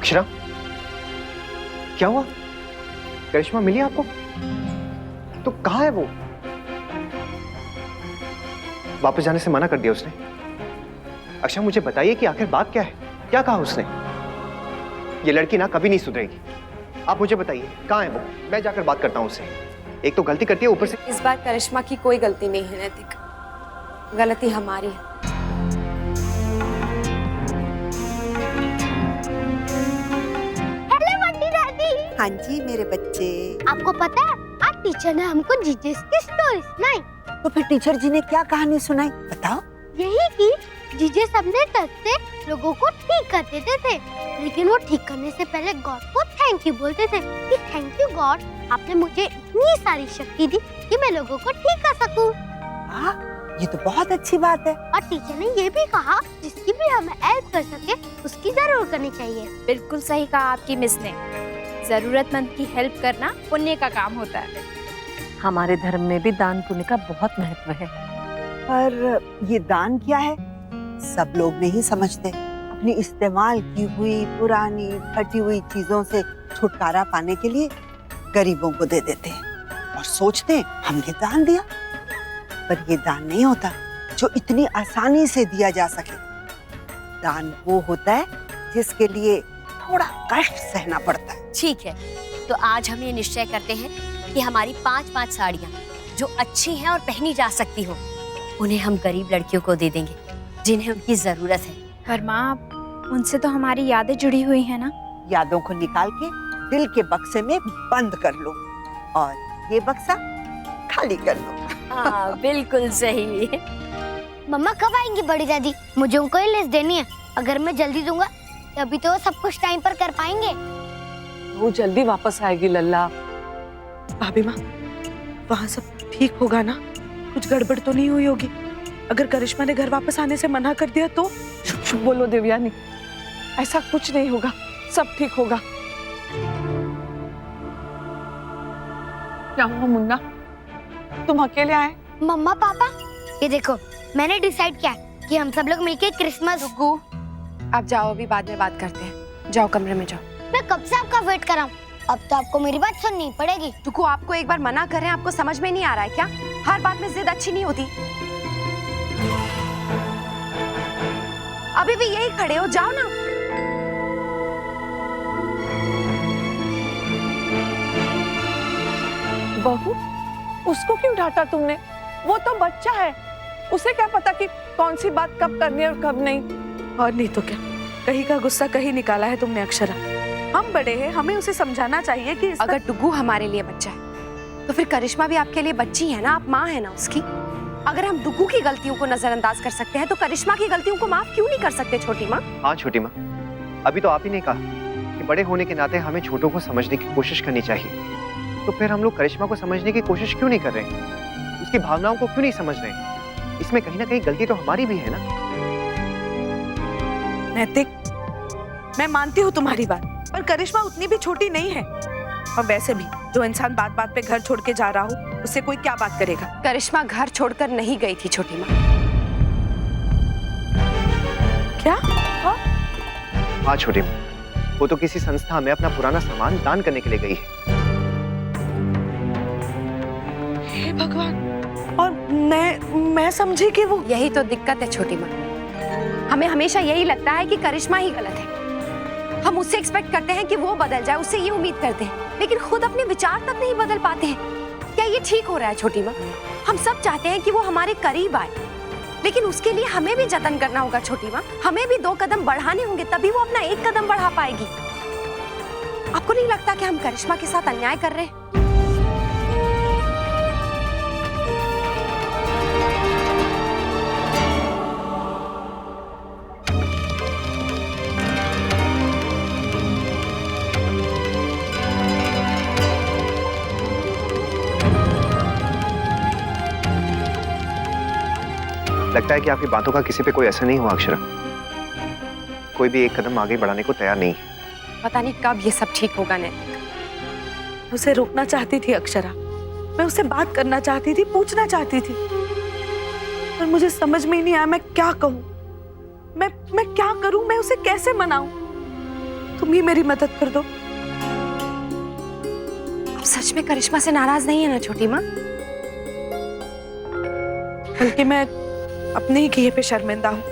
अक्षरा, क्या हुआ? करिश्मा मिली आपको? तो कहाँ है वो? वापस जाने से मना कर दिया उसने। अक्षरा मुझे बताइए कि आखिर बात क्या है, क्या कहा उसने? ये लड़की ना कभी नहीं सुधरेगी। आप मुझे बताइए कहाँ है वो, मैं जाकर बात करता हूँ उससे। एक तो गलती करती है, ऊपर से इस बार करिश्मा की कोई गलती नहीं है नैतिक, गलती हमारी है। हेलो बंटी दादी। हाँ जी मेरे बच्चे। आपको पता है आज टीचर ने हमको जीजस की स्टोरी सुनाई। तो फिर टीचर जी ने क्या कहानी सुनाई, बताओ। यही कि जीजस अपने टच से लोगों को ठीक कर देते थे, लेकिन वो ठीक करने से पहले गॉड को थैंक यू बोलते थे कि थैंक यू गॉड, आपने मुझे इतनी सारी शक्ति दी कि मैं लोगों को ठीक कर सकूं। हाँ, ये तो बहुत अच्छी बात है। और टीचर ने ये भी कहा जिसकी भी हमें हेल्प कर सके उसकी जरूर करनी चाहिए। बिल्कुल सही कहा आपकी मिस ने, जरूरतमंद की हेल्प करना पुण्य का काम होता है। हमारे धर्म में भी दान पुण्य का बहुत महत्व है। पर ये दान क्या है सब लोग नहीं समझते। अपनी इस्तेमाल की हुई पुरानी फटी हुई चीजों से छुटकारा पाने के लिए गरीबों को दे देते हैं और सोचते हैं हमने दान दिया। पर ये दान नहीं होता जो इतनी आसानी से दिया जा सके। दान वो होता है जिसके लिए थोड़ा कष्ट सहना पड़ता है। ठीक है, तो आज हम ये निश्चय करते हैं कि हमारी 5-5 साड़ियाँ जो अच्छी हैं और पहनी जा सकती हो, उन्हें हम गरीब लड़कियों को दे देंगे जिन्हें उनकी जरूरत है। पर माँ, उनसे तो हमारी यादें जुड़ी हुई है ना। यादों को निकाल के दिल के बक्से में बंद कर लो और ये बक्सा खाली कर लो। हाँ, बिल्कुल सही। मम्मा कब आएंगी बड़ी दादी? मुझे उनको ही लिस्ट देनी है। अगर मैं जल्दी दूंगा तभी तो वो सब कुछ टाइम पर कर पाएंगे। वो जल्दी वापस आएगी लल्ला। भाभी माँ, वहाँ सब ठीक होगा ना? कुछ गड़बड़ तो नहीं हुई होगी? अगर करिश्मा ने घर वापस आने से मना कर दिया तो? चुप चुप बोलो देवयानी, ऐसा कुछ नहीं होगा, सब ठीक होगा। क्या हुआ मुन्ना, तुम अकेले आए? मम्मा पापा, ये देखो मैंने डिसाइड किया कि हम सब लोग मिलके क्रिसमस। रुको, आप जाओ, अभी बाद में बात करते हैं। जाओ कमरे में जाओ। मैं कब से आपका वेट कर रहा हूँ, अब तो आपको मेरी बात सुननी पड़ेगी। रुको, आपको एक बार मना कर रहे हैं, आपको समझ में नहीं आ रहा है क्या? हर बात में जिद अच्छी नहीं होती। अभी भी यही खड़े हो, जाओ ना। बहू, उसको क्यों डांटा तुमने? वो तो बच्चा है, उसे क्या पता कि कौन सी बात कब करनी है और कब नहीं। और नहीं तो क्या, कहीं का गुस्सा कहीं निकाला है तुमने अक्षरा। हम बड़े हैं, हमें उसे समझाना चाहिए कि अगर डुगू हमारे लिए बच्चा है तो फिर करिश्मा भी आपके लिए बच्ची है ना, आप माँ है ना उसकी। अगर हम डुगू की गलतियों को नजरअंदाज कर सकते हैं तो करिश्मा की गलतियों को माफ क्यों नहीं कर सकते छोटी माँ? हाँ छोटी माँ, अभी तो आप ही ने कहा कि बड़े होने के नाते हमें छोटों को समझने की कोशिश करनी चाहिए। तो फिर हम लोग करिश्मा को समझने की कोशिश क्यों नहीं कर रहे? उसकी भावनाओं को क्यों नहीं समझ रहे? इसमें कहीं ना कहीं गलती तो हमारी भी है ना। नैतिक, मैं मानती हूँ तुम्हारी बात, पर करिश्मा उतनी भी छोटी नहीं है। और वैसे भी जो इंसान बात बात पे घर छोड़ के जा रहा हो उससे कोई क्या बात करेगा? करिश्मा घर छोड़कर नहीं गई थी छोटी माँ। क्या? हाँ छोटी माँ, वो तो किसी संस्था में अपना पुराना सामान दान करने के लिए गई है। हे भगवान, और मैं समझी कि वो। यही तो दिक्कत है छोटी माँ, हमें हमेशा यही लगता है कि करिश्मा ही गलत है। हम उससे एक्सपेक्ट करते हैं कि वो बदल जाए, उससे ये उम्मीद करते हैं, लेकिन खुद अपने विचार तक नहीं बदल पाते हैं। क्या ये ठीक हो रहा है छोटी माँ? हम सब चाहते हैं कि वो हमारे करीब आए, लेकिन उसके लिए हमें भी जतन करना होगा छोटी माँ। हमें भी 2 कदम बढ़ाने होंगे, तभी वो अपना 1 कदम बढ़ा पाएगी। आपको नहीं लगता कि हम करिश्मा के साथ अन्याय कर रहे हैं? लगता है कि आपकी बातों का किसी पे कोई असर नहीं हुआ अक्षरा। कोई भी 1 कदम आगे बढ़ाने को तैयार नहीं। पता नहीं कब ये सब ठीक होगा। ने उसे रोकना चाहती थी अक्षरा, मैं उससे बात करना चाहती थी, पूछना चाहती थी, पर मुझे समझ में ही नहीं आया मैं क्या कहूँ। मैं क्या करूँ, मैं उसे कैसे मनाऊं? तुम ही मेरी मदद कर दो। आप सच में करिश्मा से नाराज नहीं है ना छोटी माँ? बल्कि मैं अपने ही किए पे शर्मिंदा हूँ।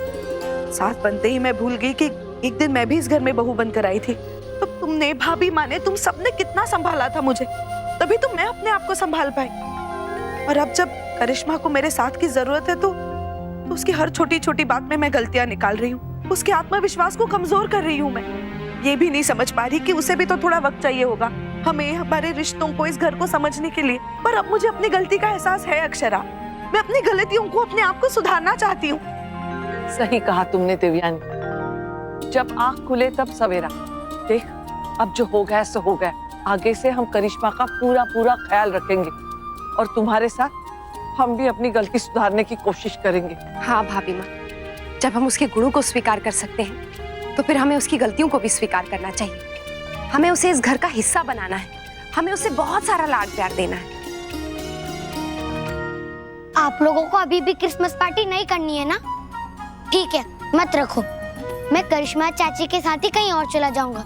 साथ बनते ही मैं भूल गई कि एक दिन मैं भी इस घर में बहू बनकर आई थी। तो तुमने, भाभी माँ ने, तुम सबने कितना संभाला था मुझे, तभी तो मैं अपने आप को संभाल पाई। और अब जब करिश्मा को मेरे साथ की जरूरत है तो उसकी हर छोटी छोटी बात में मैं गलतियां निकाल रही हूँ। उसके आत्मविश्वास को कमजोर कर रही हूँ मैं। ये भी नहीं समझ पा रही कि उसे भी तो थोड़ा वक्त चाहिए होगा हमें, हमारे रिश्तों को, इस घर को समझने के लिए। पर अब मुझे अपनी गलती का एहसास है अक्षरा। मैं अपनी गलतियों को, अपने आप को सुधारना चाहती हूँ। सही कहा तुमने देवयानी, जब आँख खुले तब सवेरा। देख, अब जो हो गया सो हो गया। आगे से हम करिश्मा का पूरा पूरा ख्याल रखेंगे और तुम्हारे साथ हम भी अपनी गलती सुधारने की कोशिश करेंगे। हाँ भाभी माँ, जब हम उसके गुणों को स्वीकार कर सकते हैं तो फिर हमें उसकी गलतियों को भी स्वीकार करना चाहिए। हमें उसे इस घर का हिस्सा बनाना है। हमें उसे बहुत सारा लाड प्यार देना है। आप लोगों को अभी भी क्रिसमस पार्टी नहीं करनी है ना? ठीक है, मत रखो। मैं करिश्मा चाची के साथ ही कहीं और चला जाऊंगा।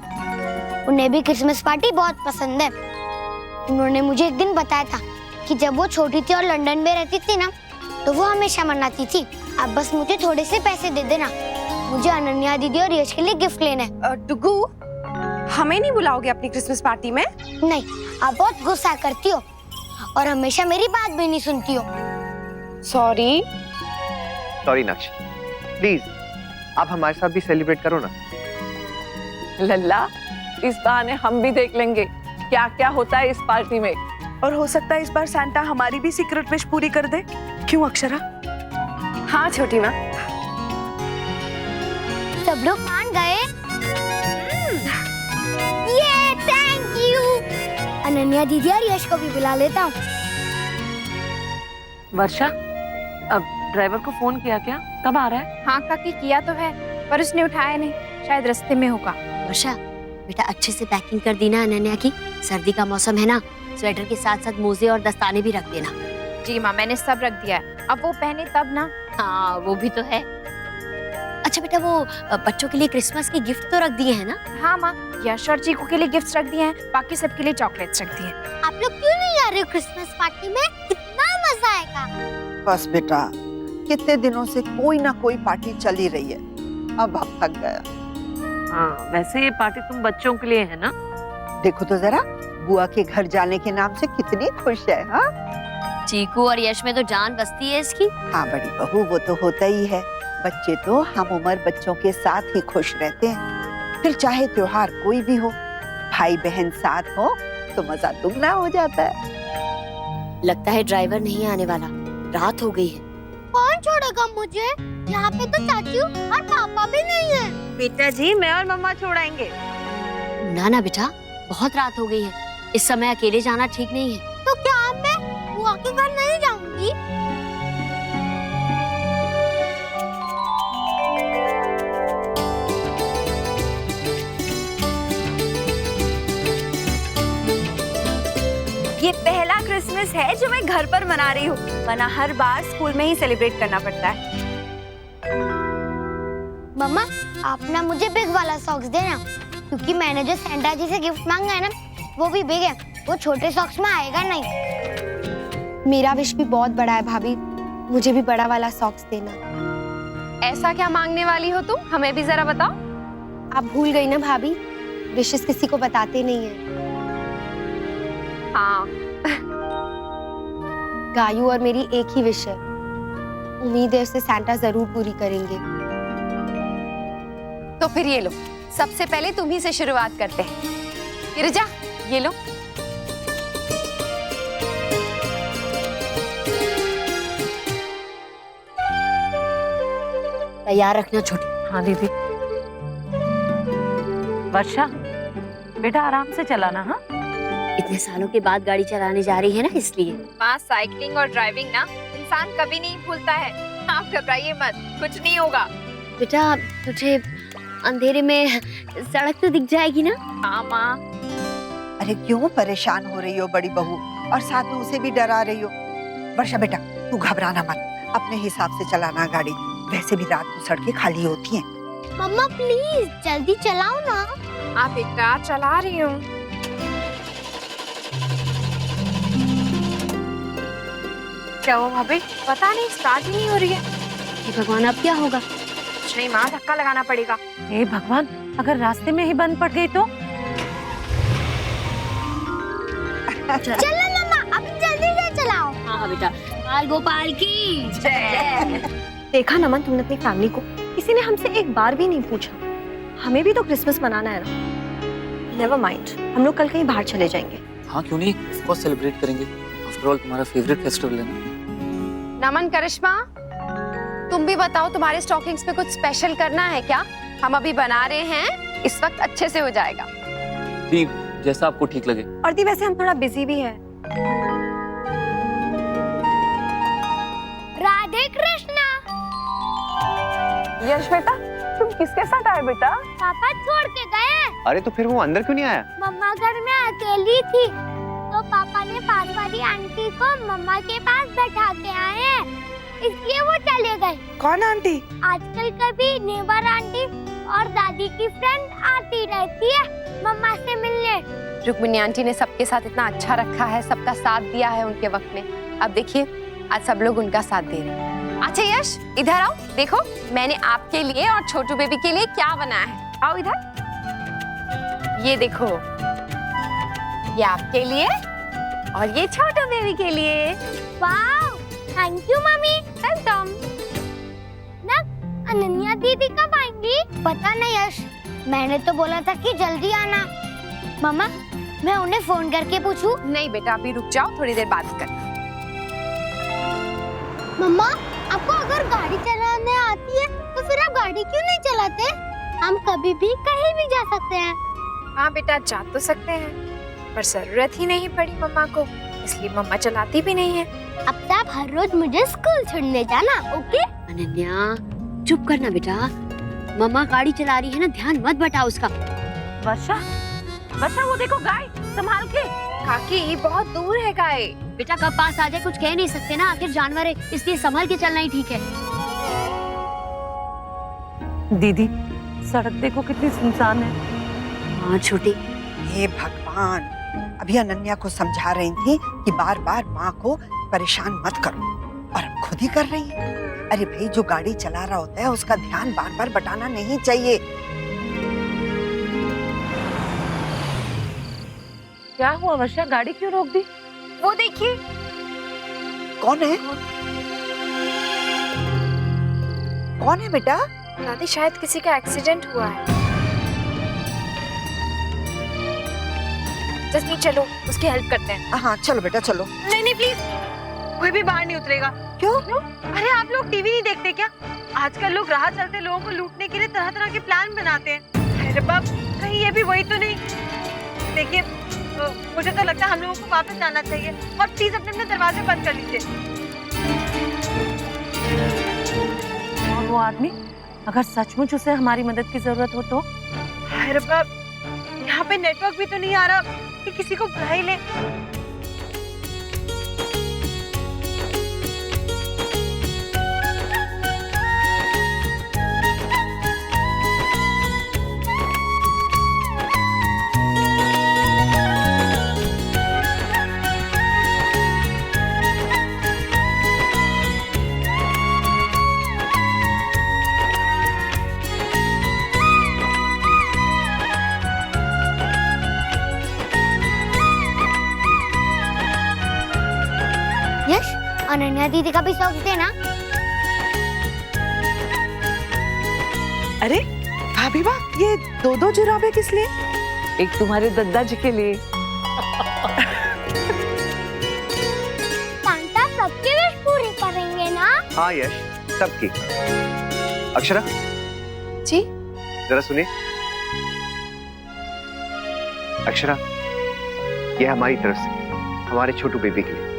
उन्हें भी क्रिसमस पार्टी बहुत पसंद है। उन्होंने मुझे एक दिन बताया था कि जब वो छोटी थी और लंदन में रहती थी ना, तो वो हमेशा मनाती थी। अब बस मुझे थोड़े से पैसे दे देना। मुझे अनन्या दीदी और यश के लिए गिफ्ट लेना है। डुगू, हमें नहीं बुलाओगे अपनी क्रिसमस पार्टी में? नहीं, आप बहुत गुस्सा करती हो और हमेशा मेरी बात भी नहीं सुनती हो। सॉरी। सॉरी नक्श, प्लीज आप हमारे साथ भी सेलिब्रेट करो ना। लल्ला, इस बहाने हम भी देख लेंगे क्या क्या होता है इस पार्टी में। और हो सकता है इस बार सैंटा हमारी भी सीक्रेट विश पूरी कर दे। क्यों अक्षरा? हाँ छोटी माँ। सब लोग मान गए? ये थैंक यू। अनन्या दीदी और यश को भी बुला लेता हूँ। वर्षा, अब ड्राइवर को फोन किया क्या? कब आ रहा है? हाँ काकी, किया तो है पर उसने उठाया नहीं, शायद रास्ते में होगा। वर्षा बेटा, अच्छे से पैकिंग कर दी ना अनन्या की। सर्दी का मौसम है ना, स्वेटर के साथ साथ मोजे और दस्ताने भी रख देना। जी माँ, मैंने सब रख दिया है। अब वो पहने तब ना। हाँ वो भी तो है। अच्छा बेटा, वो बच्चों के लिए क्रिसमस के गिफ्ट तो रख दिए हैं ना? हाँ माँ, यश और चीकू के लिए गिफ्ट्स रख दिए हैं, बाकी सबके लिए चॉकलेट्स रख दिए हैं। आप लोग क्यों नहीं आ रहे हो क्रिसमस पार्टी में? कितना मजा आएगा। बस बेटा, कितने दिनों से कोई ना कोई पार्टी चल ही रही है। अब थक गया। हाँ, वैसे ये पार्टी तुम बच्चों के लिए है ना? देखो तो जरा, बुआ के घर जाने के नाम से कितनी खुश है। हाँ, चीकू और यश में तो जान बसती है इसकी। हाँ बड़ी बहू, वो तो होता ही है। बच्चे तो हम उम्र बच्चों के साथ ही खुश रहते हैं। फिर चाहे त्योहार कोई भी हो, भाई बहन साथ हो तो मजा दुगना हो जाता है। लगता है ड्राइवर नहीं आने वाला, रात हो गई है। कौन छोड़ेगा मुझे? यहाँ पे तो चाचू और पापा भी नहीं है। बेटा जी, मैं और मम्मा छोड़ाएंगे। ना ना बेटा, बहुत रात हो गई है, इस समय अकेले जाना ठीक नहीं है। तो क्या मैं बुआ के घर नहीं जाऊंगी? ये पहला क्रिसमस है जो मैं घर पर मना रही हूँ, वरना हर बार स्कूल में ही सेलिब्रेट करना पड़ता है। मम्मा, आप ना मुझे बिग वाला सॉक्स देना, क्योंकि मैंने जो सेंटा जी से गिफ्ट मांगा है ना, वो भी बिग है। वो छोटे सॉक्स में आएगा नहीं। मेरा विश भी बहुत बड़ा है भाभी, मुझे भी बड़ा वाला सॉक्स देना। ऐसा क्या मांगने वाली हो तुम? हमें भी जरा बताओ। आप भूल गई ना भाभी, विशेस किसी को बताते नहीं है। हाँ गायू और मेरी एक ही विश है, उम्मीद है उसे सैंटा जरूर पूरी करेंगे। तो फिर ये लो, सबसे पहले तुम ही से शुरुआत करते हैं। गिरिजा, ये लो। तैयार रखना छोटी। हाँ दीदी। वर्षा बेटा, आराम से चलाना। हाँ, इतने सालों के बाद गाड़ी चलाने जा रही है ना, इसलिए। माँ, साइकिलिंग और ड्राइविंग ना इंसान कभी नहीं भूलता है। आप घबराइए मत, कुछ नहीं होगा। बेटा, तुझे अंधेरे में सड़क तो दिख जाएगी ना? हाँ माँ। अरे क्यों परेशान हो रही हो बड़ी बहू, और साथ में उसे भी डरा रही हो? वर्षा बेटा, तू घबराना मत, अपने हिसाब से चलाना गाड़ी। वैसे भी रात को सड़कें खाली होती हैं। मम्मा प्लीज जल्दी चलाओ ना। आप बेटा चला रही हूँ। क्या हुआ भाभी? पता नहीं, स्टार्ट ही नहीं हो रही है। हे भगवान, अब क्या होगा? कुछ नहीं माँ, धक्का लगाना पड़ेगा। हे भगवान, अगर रास्ते में ही बंद पड़ गई तो? चलो मम्मा, अभी जल्दी से चलाओ। हाँ बेटा, बाल गोपाल की जय। देखा नमन, तुमने अपनी फैमिली को किसी ने हमसे एक बार भी नहीं पूछा। हमें भी तो क्रिसमस मनाना है ना। नेवर माइंड, हम लोग कल कहीं बाहर चले जाएंगे। हाँ क्यों नहीं, ऑफ कोर्स सेलिब्रेट करेंगे। आफ्टर ऑल तुम्हारा फेवरेट फेस्टिवल है ना। नमन, करिश्मा, तुम भी बताओ, तुम्हारे स्टॉकिंग्स पे कुछ स्पेशल करना है क्या? हम अभी बना रहे हैं, इस वक्त अच्छे से हो जाएगा। ठीक, जैसा आपको ठीक लगे। और दी वैसे हम थोड़ा बिजी भी हैं। राधे कृष्णा। यश बेटा, तुम किसके साथ आए बेटा? पापा छोड़ के गए। अरे तो फिर वो अंदर क्यों नहीं आया? मम्मा घर में अकेली थी, तो पापा ने पास वाली आंटी को मम्मा के पास बैठा के आए हैं, इसलिए वो चले गए। कौन आंटी? आजकल कभी नेबर आंटी और दादी की फ्रेंड आती रहती है मम्मा से मिलने। रुक्मिणी आंटी ने सबके साथ इतना अच्छा रखा है, सबका साथ दिया है उनके वक्त में। अब देखिए, आज सब लोग उनका साथ दे रहे हैं। अच्छा यश, इधर आओ, देखो मैंने आपके लिए और छोटू बेबी के लिए क्या बनाया है। आओ इधर, ये देखो, ये आपके लिए और ये छोटू बेबी के लिए। Wow, thank you mummy. Welcome. ना अनन्या दीदी कब आएंगी? पता नहीं यश, मैंने तो बोला था कि जल्दी आना। मम्मा, मैं उन्हें फोन करके पूछूं? नहीं बेटा, अभी रुक जाओ, थोड़ी देर बात कर। मम्मा, आपको अगर गाड़ी चलाने आती है तो फिर आप गाड़ी क्यों नहीं चलाते? हम कभी भी कहीं भी जा सकते हैं। हाँ बेटा, जा तो सकते हैं, पर जरूरत ही नहीं पड़ी मम्मा को, इसलिए मम्मा चलाती भी नहीं है। अब से आप हर रोज मुझे स्कूल छोड़ने जाना, ओके? अनन्या, चुप करना बेटा। मम्मा गाड़ी चला रही है ना, ध्यान मत बटाओ उसका। वर्षा, वर्षा वो देखो गाय, संभाल के। काकी, बहुत दूर है गाय। बेटा कब पास आ जाए कुछ कह नहीं सकते ना, आखिर जानवर है, इसलिए संभल के चलना ही ठीक है। दीदी, सड़क देखो कितनी सुनसान है। हाँ छोटी। हे भगवान, अभी अनन्या को समझा रही थी कि बार बार माँ को परेशान मत करो, और अब खुद ही कर रही है। अरे भाई, जो गाड़ी चला रहा होता है उसका ध्यान बार बार बटाना नहीं चाहिए। क्या हुआ वर्षा, गाड़ी क्यों रोक दी? वो देखिए। कौन है? कौन है बेटा? दादी, शायद किसी का एक्सीडेंट हुआ है। जसमीत, चलो उसकी हेल्प करते हैं। हाँ चलो बेटा चलो। नहीं नहीं प्लीज, कोई भी बाहर नहीं उतरेगा। क्यों? अरे आप लोग टीवी नहीं देखते क्या? आजकल लोग राह चलते लोगों को लूटने के लिए तरह तरह के प्लान बनाते हैं। अरे बाप, कहीं ये भी वही तो नहीं? देखिए, मुझे तो लगता है हम लोगों को वापस जाना चाहिए, और प्लीज अपने अपने दरवाजे बंद कर लीजिए। और वो आदमी, अगर सचमुच उसे हमारी मदद की जरूरत हो तो? अरे बाप, यहाँ पे नेटवर्क भी तो नहीं आ रहा कि किसी को बुला ही ले। यश, अनन्या दीदी का भी सॉक्स देना। अरे भाभी वाह, ये दो दो जुराबे किस लिए? एक तुम्हारे दद्दा जी के लिए। सांता सबकी विश पूरी करेंगे ना? हाँ यश, सबकी। अक्षरा जी? जरा सुनिए। अक्षरा, ये हमारी तरफ से हमारे छोटू बेबी के लिए।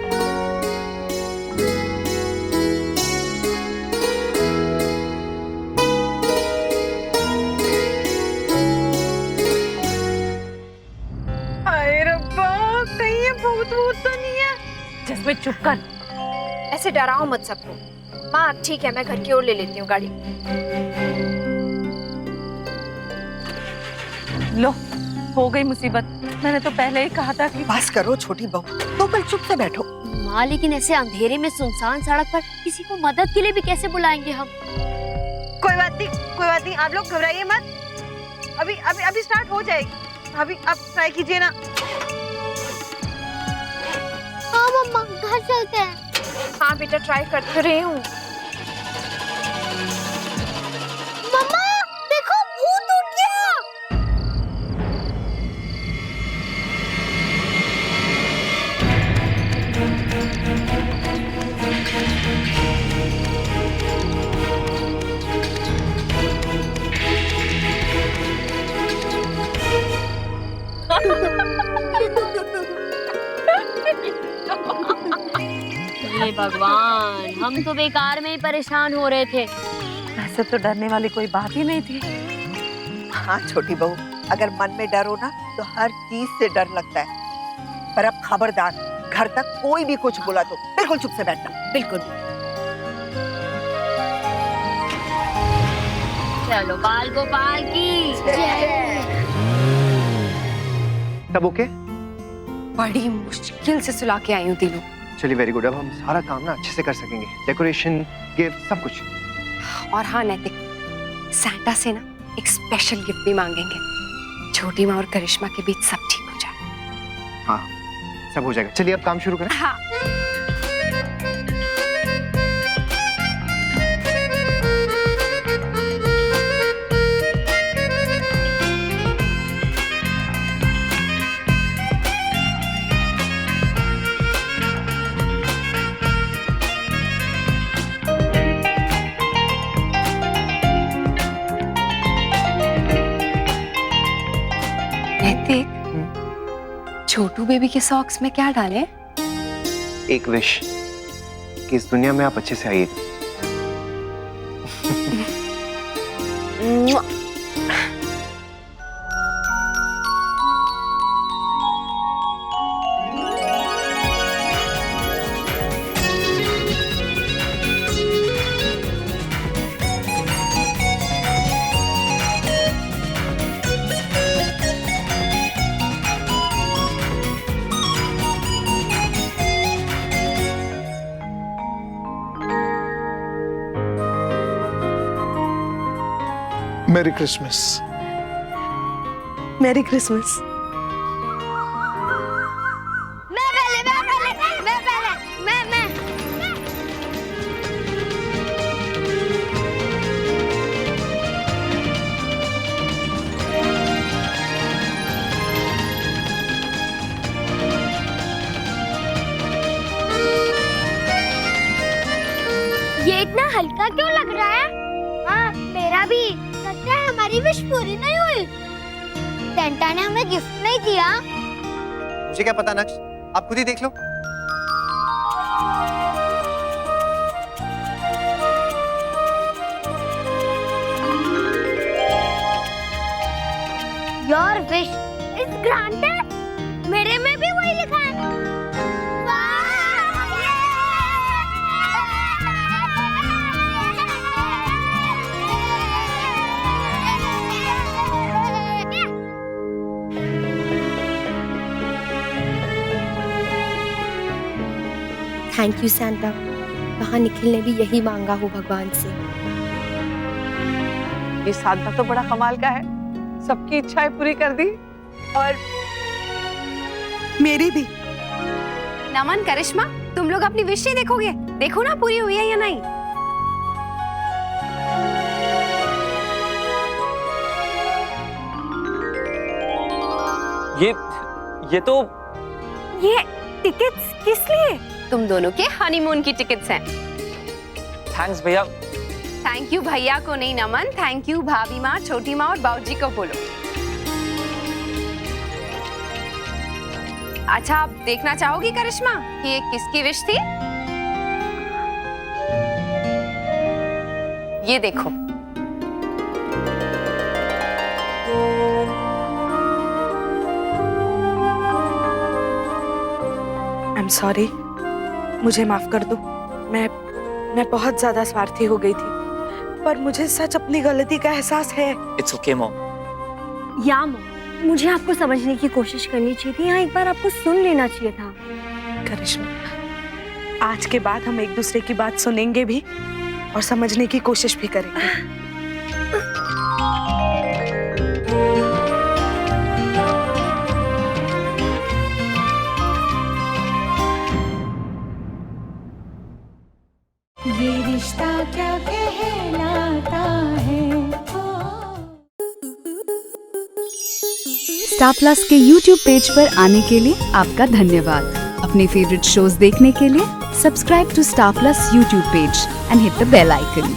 कहीं ये भूत भूत तो नहीं है? जिसमें चुप कर। ऐसे डराओ मत सबको। माँ ठीक है, मैं घर की ओर ले लेती हूँ गाड़ी। लो, हो गई मुसीबत। मैंने तो पहले ही कहा था कि बस करो छोटी बहू, तो कल चुप से बैठो। माँ लेकिन ऐसे अंधेरे में सुनसान सड़क पर किसी को मदद के लिए भी कैसे बुलाएंगे हम? कोई बात नहीं, आप लोग घबराइए मत। अभी स्टार्ट हो जाएगी। अभी आप ट्राई कीजिए ना। हाँ मम्मा, घर चलते हैं। हाँ बेटा, ट्राई कर तो रही हूँ। मम्मा देखो, भूत उठ गया। हे भगवान, हम तो बेकार में ही परेशान हो रहे थे। वैसे तो डरने वाली कोई बात ही नहीं थी। हाँ छोटी बहू, अगर मन में डर हो ना तो हर चीज से डर लगता है। पर अब खबरदार, घर तक कोई भी कुछ बोला तो बिल्कुल चुप से बैठना। बिल्कुल। चलो बाल गोपाल की तब ओके? बड़ी मुश्किल से सुला के आई हूँ तीनों। चलिए वेरी गुड, अब हम सारा काम ना अच्छे से कर सकेंगे, डेकोरेशन, गिफ्ट, सब कुछ। और हाँ नैतिक, सैंटा से ना एक स्पेशल गिफ्ट भी मांगेंगे। छोटी माँ और करिश्मा के बीच सब ठीक हो जाए। हाँ, सब हो जाएगा। चलिए अब काम शुरू करें। हाँ। छोटू बेबी के सॉक्स में क्या डाले? एक विश कि इस दुनिया में आप अच्छे से आइए। मेरी क्रिसमस। Merry Christmas. मैं ये इतना हल्का क्यों लग रहा है? हाँ, मेरा भी। लगता है हमारी विश पूरी नहीं हुई। सेंटा ने हमें गिफ्ट नहीं दिया। मुझे क्या पता नक्श, आप खुद ही देख लो। Your wish is granted. मेरे में भी वही लिखा है। थैंक यू सैंटा, कहाँ निखिल ने भी यही मांगा हो भगवान से। ये सांता तो बड़ा कमाल का है, सबकी इच्छाएं पूरी कर दी। और मेरी भी। नमन, करिश्मा, तुम लोग अपनी विश नहीं देखोगे? देखो ना पूरी हुई है या नहीं। ये तो ये टिकट्स किस लिए? तुम दोनों के हनीमून की टिकट्स हैं। थैंक्स भैया। थैंक यू भैया को नहीं नमन, थैंक यू भाभी माँ, छोटी माँ और बाबूजी को बोलो। अच्छा, आप देखना चाहोगी करिश्मा कि ये किसकी विश थी? ये देखो। आई एम सॉरी, मुझे माफ कर दो। मैं बहुत ज्यादा स्वार्थी हो गई थी, पर मुझे सच अपनी गलती का एहसास है। इट्स ओके मॉम, या मुझे आपको समझने की कोशिश करनी चाहिए थी, यहाँ एक बार आपको सुन लेना चाहिए था। करिश्मा, आज के बाद हम एक दूसरे की बात सुनेंगे भी और समझने की कोशिश भी करेंगे। ये रिश्ता क्या कहलाता है। स्टार प्लस के YouTube पेज पर आने के लिए आपका धन्यवाद। अपने फेवरेट शोज देखने के लिए subscribe to Star Plus YouTube page and hit the bell icon.